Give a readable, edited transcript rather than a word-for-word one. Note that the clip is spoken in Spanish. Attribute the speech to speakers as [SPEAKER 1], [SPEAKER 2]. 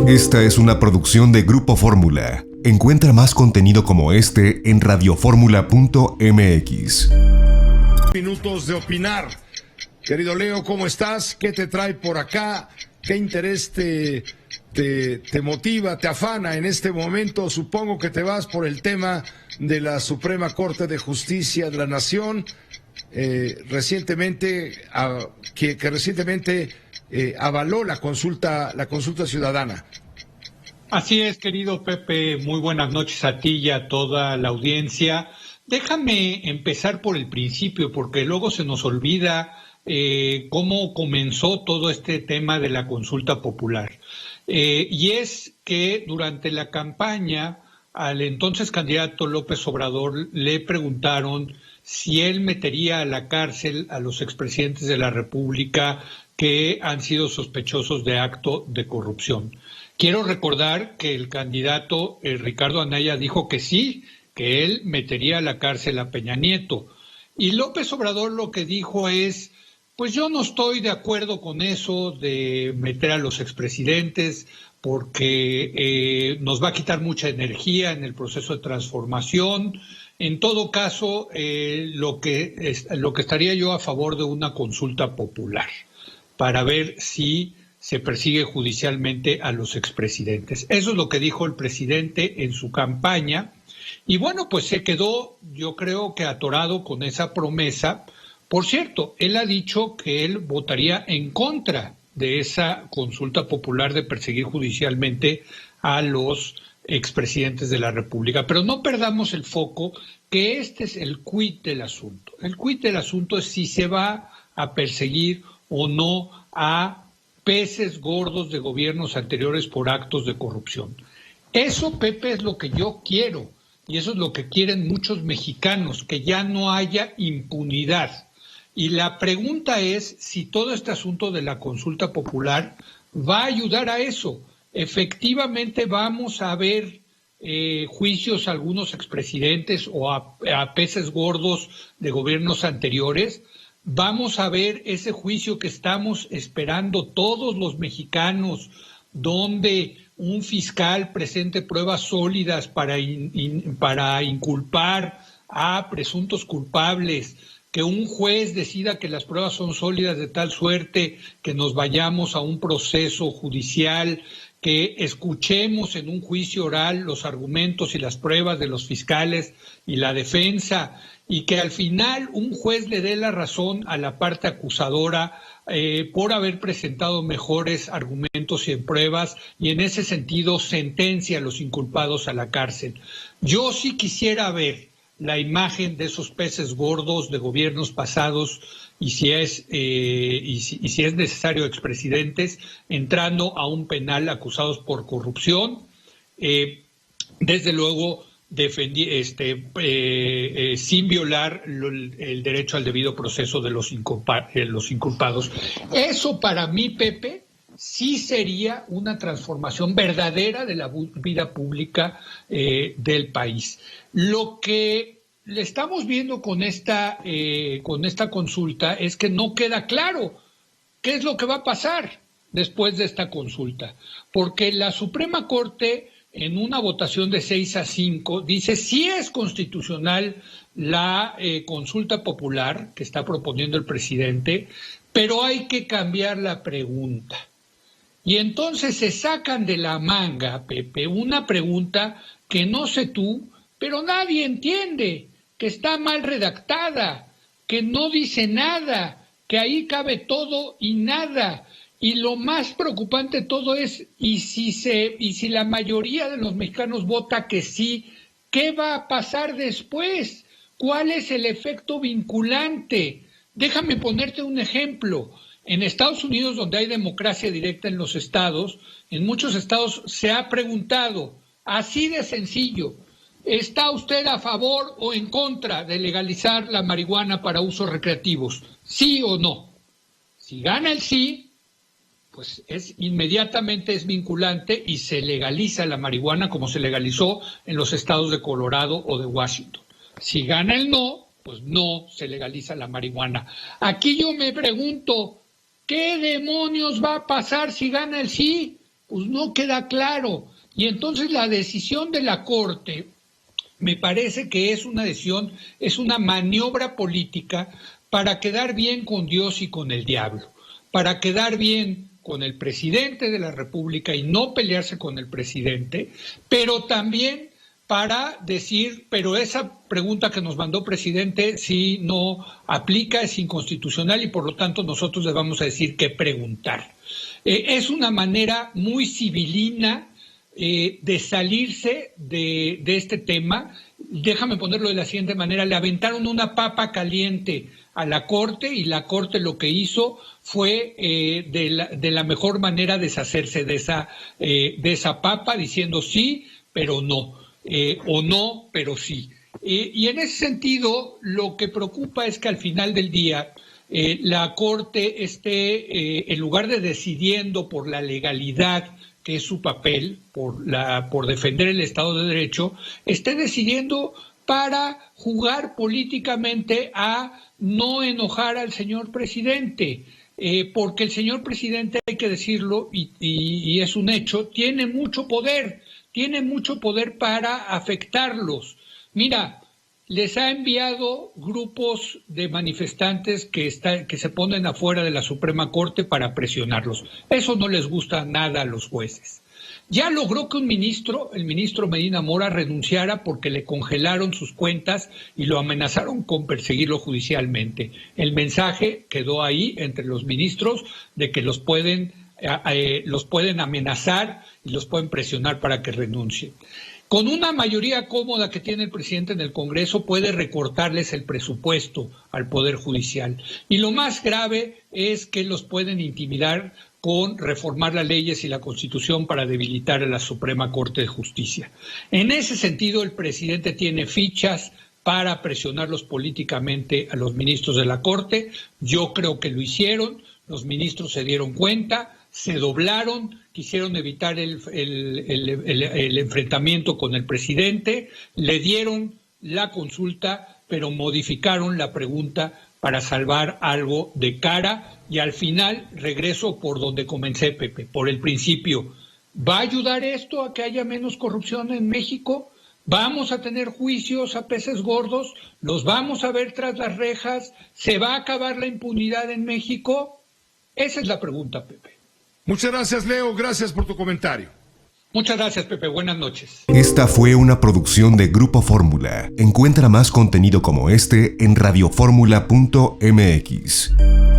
[SPEAKER 1] Esta es una producción de Grupo Fórmula. Encuentra más contenido como este en radioformula.mx.
[SPEAKER 2] Minutos de opinar. Querido Leo, ¿cómo estás? ¿Qué te trae por acá? ¿Qué interés te motiva, te afana en este momento? Supongo que te vas por el tema de la Suprema Corte de Justicia de la Nación, recientemente avaló la consulta ciudadana.
[SPEAKER 3] Así es, querido Pepe, muy buenas noches a ti y a toda la audiencia. Déjame empezar por el principio, porque luego se nos olvida cómo comenzó todo este tema de la consulta popular. Y es que durante la campaña al entonces candidato López Obrador le preguntaron si él metería a la cárcel a los expresidentes de la República que han sido sospechosos de acto de corrupción. Quiero recordar que el candidato Ricardo Anaya dijo que sí, que él metería a la cárcel a Peña Nieto. Y López Obrador lo que dijo es, pues yo no estoy de acuerdo con eso de meter a los expresidentes porque nos va a quitar mucha energía en el proceso de transformación. En todo caso, lo que estaría yo a favor de una consulta popular para ver si se persigue judicialmente a los expresidentes. Eso es lo que dijo el presidente en su campaña. Y bueno, pues se quedó, yo creo que atorado con esa promesa. Por cierto, él ha dicho que él votaría en contra de esa consulta popular de perseguir judicialmente a los expresidentes de la República. Pero no perdamos el foco, que este es el quid del asunto. El quid del asunto es si se va a perseguir o no a peces gordos de gobiernos anteriores por actos de corrupción. Eso, Pepe, es lo que yo quiero, y eso es lo que quieren muchos mexicanos, que ya no haya impunidad. Y la pregunta es si todo este asunto de la consulta popular va a ayudar a eso. Efectivamente vamos a ver juicios a algunos expresidentes o a peces gordos de gobiernos anteriores. Vamos a ver ese juicio que estamos esperando todos los mexicanos, donde un fiscal presente pruebas sólidas para inculpar a presuntos culpables, que un juez decida que las pruebas son sólidas de tal suerte que nos vayamos a un proceso judicial, que escuchemos en un juicio oral los argumentos y las pruebas de los fiscales y la defensa, y que al final un juez le dé la razón a la parte acusadora por haber presentado mejores argumentos y pruebas, y en ese sentido sentencia a los inculpados a la cárcel. Yo sí quisiera ver la imagen de esos peces gordos de gobiernos pasados y si es necesario expresidentes entrando a un penal acusados por corrupción. Desde luego sin violar el derecho al debido proceso de los inculpados. Eso para mí, Pepe, sí sería una transformación verdadera de la vida pública del país. Lo que le estamos viendo con esta consulta es que no queda claro qué es lo que va a pasar después de esta consulta, porque la Suprema Corte, en una votación de 6-5, dice sí es constitucional la consulta popular que está proponiendo el presidente, pero hay que cambiar la pregunta. Y entonces se sacan de la manga, Pepe, una pregunta que no sé tú, pero nadie entiende, que está mal redactada, que no dice nada, que ahí cabe todo y nada. Y lo más preocupante de todo es, y si la mayoría de los mexicanos vota que sí, ¿qué va a pasar después? ¿Cuál es el efecto vinculante? Déjame ponerte un ejemplo. En Estados Unidos, donde hay democracia directa en los estados, en muchos estados se ha preguntado, así de sencillo, ¿está usted a favor o en contra de legalizar la marihuana para usos recreativos? ¿Sí o no? Si gana el sí, pues inmediatamente es vinculante y se legaliza la marihuana como se legalizó en los estados de Colorado o de Washington. Si gana el no, pues no se legaliza la marihuana. Aquí yo me pregunto, ¿qué demonios va a pasar si gana el sí? pues no queda claro. Y entonces la decisión de la Corte me parece que es una decisión, es una maniobra política para quedar bien con Dios y con el diablo, para quedar bien con el presidente de la República y no pelearse con el presidente, pero también para decir, pero esa pregunta que nos mandó presidente si no aplica, es inconstitucional y por lo tanto nosotros le vamos a decir qué preguntar. Es una manera muy civilina de salirse de este tema. Déjame ponerlo de la siguiente manera: le aventaron una papa caliente a la Corte y la Corte lo que hizo fue de la mejor manera deshacerse de esa papa, diciendo sí, pero no, o no, pero sí. Y en ese sentido, lo que preocupa es que al final del día la Corte esté, en lugar de decidiendo por la legalidad, que es su papel, por defender el Estado de Derecho, esté decidiendo para jugar políticamente a no enojar al señor presidente, porque el señor presidente, hay que decirlo, y es un hecho, tiene mucho poder para afectarlos. Mira, les ha enviado grupos de manifestantes que se ponen afuera de la Suprema Corte para presionarlos. Eso no les gusta nada a los jueces. Ya logró que el ministro Medina Mora, renunciara porque le congelaron sus cuentas y lo amenazaron con perseguirlo judicialmente. El mensaje quedó ahí entre los ministros de que los pueden amenazar y los pueden presionar para que renuncien. Con una mayoría cómoda que tiene el presidente en el Congreso, puede recortarles el presupuesto al Poder Judicial. Y lo más grave es que los pueden intimidar con reformar las leyes y la Constitución para debilitar a la Suprema Corte de Justicia. En ese sentido, el presidente tiene fichas para presionarlos políticamente a los ministros de la Corte. Yo creo que lo hicieron, los ministros se dieron cuenta, se doblaron, quisieron evitar el enfrentamiento con el presidente, le dieron la consulta, pero modificaron la pregunta para salvar algo de cara. Y al final, regreso por donde comencé, Pepe, por el principio. ¿Va a ayudar esto a que haya menos corrupción en México? ¿Vamos a tener juicios a peces gordos? ¿Los vamos a ver tras las rejas? ¿Se va a acabar la impunidad en México? Esa es la pregunta, Pepe.
[SPEAKER 2] Muchas gracias, Leo. Gracias por tu comentario.
[SPEAKER 3] Muchas gracias, Pepe. Buenas noches.
[SPEAKER 1] Esta fue una producción de Grupo Fórmula. Encuentra más contenido como este en radioformula.mx.